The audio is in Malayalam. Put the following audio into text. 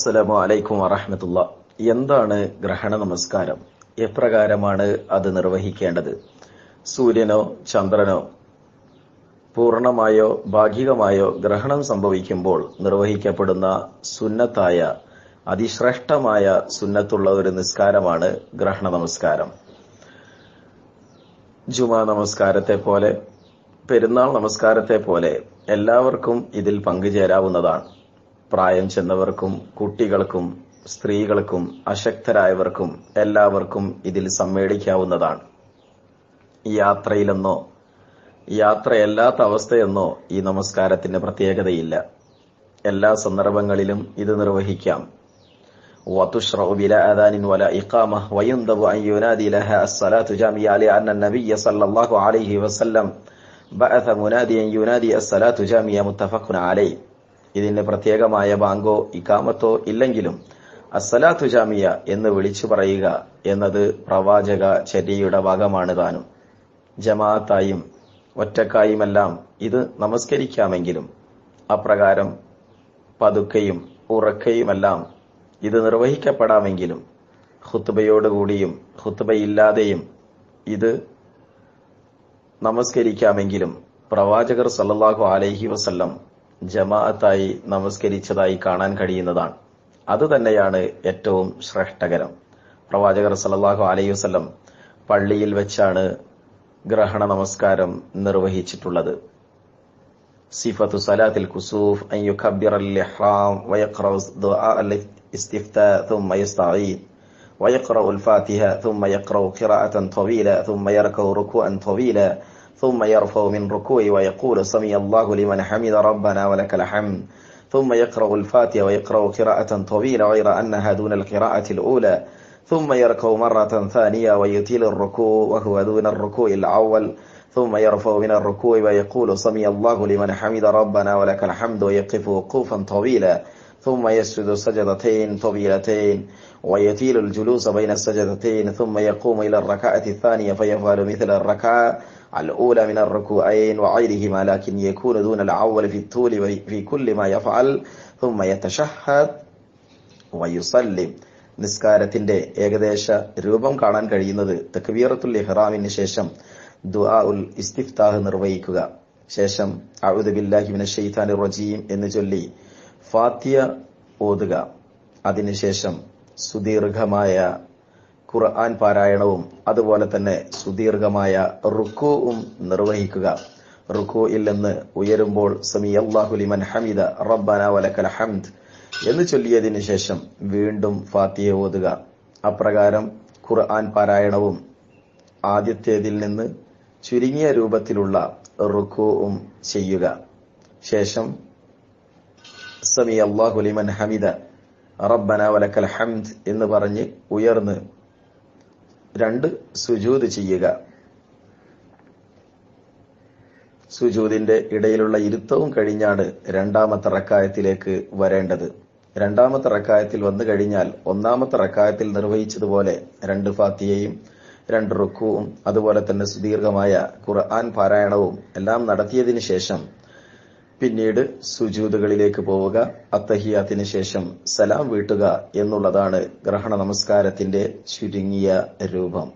അസ്സലാമു അലൈക്കും വറഹ്മത്തുള്ളാഹി. എന്താണ് ഗ്രഹണ നമസ്കാരം? എപ്രകാരമാണ് അത് നിർവഹിക്കേണ്ടത്? സൂര്യനോ ചന്ദ്രനോ പൂർണ്ണമായോ ഭാഗികമായോ ഗ്രഹണം സംഭവിക്കുമ്പോൾ നിർവഹിക്കപ്പെടുന്ന സുന്നത്തായ അതിശ്രേഷ്ഠമായ സുന്നത്തുള്ള ഒരു നിസ്കാരമാണ് ഗ്രഹണ നമസ്കാരം. ജുമാ നമസ്കാരത്തെ പോലെ, പെരുന്നാൾ നമസ്കാരത്തെ പോലെ എല്ലാവർക്കും ഇതിൽ പങ്കുചേരാവുന്നതാണ്. പ്രായം ചെന്നവർക്കും കുട്ടികൾക്കും സ്ത്രീകൾക്കും അശക്തരായവർക്കും എല്ലാവർക്കും ഇതിൽ സമ്മേളിക്കാവുന്നതാണ്. യാത്രയിലെന്നോ യാത്രയല്ലാത്ത അവസ്ഥയെന്നോ ഈ നമസ്കാരത്തിന് പ്രത്യേകതയില്ല. എല്ലാ സന്ദർഭങ്ങളിലും ഇത് നിർവഹിക്കാം. وتشرع بلا أذان ولا إقامة ويندب أن ينادي لها الصلاة جامعة لأن النبي صلى الله عليه وسلم بعث مناديا ينادي الصلاة جامعة متفق عليه. ഇതിന് പ്രത്യേകമായ ബാങ്കോ ഇഖാമത്തോ ഇല്ലെങ്കിലും അസ്സലാത്തു ജാമിയ എന്ന് വിളിച്ചു പറയുക എന്നത് പ്രവാചക ചര്യയുടെ ഭാഗമാണ് താനും. ജമാഅത്തായും ഒറ്റക്കായുമെല്ലാം ഇത് നമസ്കരിക്കാമെങ്കിലും അപ്രകാരം പതുക്കെയും ഉറക്കയുമെല്ലാം ഇത് നിർവഹിക്കപ്പെടാമെങ്കിലും ഖുത്ബയോടുകൂടിയും ഖുത്ബയില്ലാതെയും ഇത് നമസ്കരിക്കാമെങ്കിലും പ്രവാചകർ സല്ലല്ലാഹു അലൈഹി വസല്ലം ജമാഅത്തായി നമസ്കരിച്ചതായി കാണാൻ കഴിയുന്നതാണ്. അതുതന്നെയാണ് ഏറ്റവും ശ്രേഷ്ഠകരം. പ്രവാചകർ സല്ലല്ലാഹു അലൈഹി വസല്ലം പള്ളിയിൽ വെച്ചാണ് ഗ്രഹണ നമസ്കാരം നിർവഹിച്ചിട്ടുള്ളത്. സിഫത്തു സലാത്തിൽ കുസൂഫ് അൻ യുകബ്ബിറ അൽ-ഇഹ്റാം വയഖറഉ ദുആ അൽ-ഇസ്തിഫ്താ ثم يستعيذ ويقرأ الفاتحة ثم يقرأ قراءة طويلة ثم يركع ركوعا طويلا ثم يرفع من ركوعه ويقول سمع الله لمن حمد ربنا ولك الحمد ثم يقرأ الفاتحة ويقرأ قراءة طويلة غير أنها دون القراءة الأولى ثم يركع مرة ثانية ويطيل الركوع وهو دون الركوع الأول ثم يرفع من الركوع ويقول سمع الله لمن حمد ربنا ولك الحمد ويقف وقوفا طويلا ثم يسجد سجدتين طويلتين ويطيل الجلوس بين السجدتين ثم يقوم إلى الركعة الثانية فيفعل مثل الركعة الأولى من الركوعين وغيرهما لكن يكون دون الأول في الطول في كل ما يفعل ثم يتشهد ويسلم. നിസ്കാരത്തിന്റെ ഏകദേശ രൂപം കാണാൻ കഴിയുന്നത് തക്ബീറത്തുൽ ഇഹ്റാമിന് ശേഷം ദുആ ഉൽ ഇസ്തിഫ്താഹ് നിർവഹിക്കുക, ശേഷം അഊദു ബില്ലാഹി മിനശ് ശൈത്താനിർ റജീം എന്ന് ചൊല്ലി ഫാത്തിഹ ഓതുക, അതിനുശേഷം സുദീർഘമായ ഖുർആൻ പാരായണവും അതുപോലെ തന്നെ സുദീർഘമായ റുക്കൂഉം നിർവഹിക്കുക. റുക്കൂഇൽ നിന്ന് ഉയരുമ്പോൾ സമിഅല്ലാഹു ലിമൻ ഹമിദ റബ്ബനാ വലക്കൽ ഹംദ് എന്ന് ചൊല്ലിയതിനു ശേഷം വീണ്ടും ഫാത്തിഹ ഓതുക. അപ്രകാരം ഖുർആൻ പാരായണവും ആദ്യത്തേതിൽ നിന്ന് ചുരുങ്ങിയ രൂപത്തിലുള്ള റുക്കൂഉം ചെയ്യുക. ശേഷം സമിഅല്ലാഹു ലിമൻ ഹമിദ റബ്ബനാ വലക്കൽ ഹംദ് എന്ന് പറഞ്ഞ് ഉയർന്ന് 2 സുജൂദ് ചെയ്യുക. സുജൂദിന്റെ ഇടയിലുള്ള ഇരുത്തവും കഴിഞ്ഞാണ് രണ്ടാമത്തെ റക്അത്തിലേക്ക് വരേണ്ടത്. രണ്ടാമത്തെ റക്അത്തിൽ വന്നു കഴിഞ്ഞാൽ ഒന്നാമത്തെ റക്അത്തിൽ നിർവഹിച്ചതുപോലെ 2 ഫാത്തിഹയും 2 റുക്കൂഉം അതുപോലെ തന്നെ സുദീർഘമായ ഖുർആൻ പാരായണവും എല്ലാം നടത്തിയതിനു ശേഷം പിന്നീട് സുജൂദുകളിലേക്ക് പോവുക. അത്തഹിയാത്തിന് ശേഷം സലാം വീട്ടുക എന്നുള്ളതാണ് ഗ്രഹണ നമസ്കാരത്തിന്റെ ചുരുങ്ങിയ രൂപം.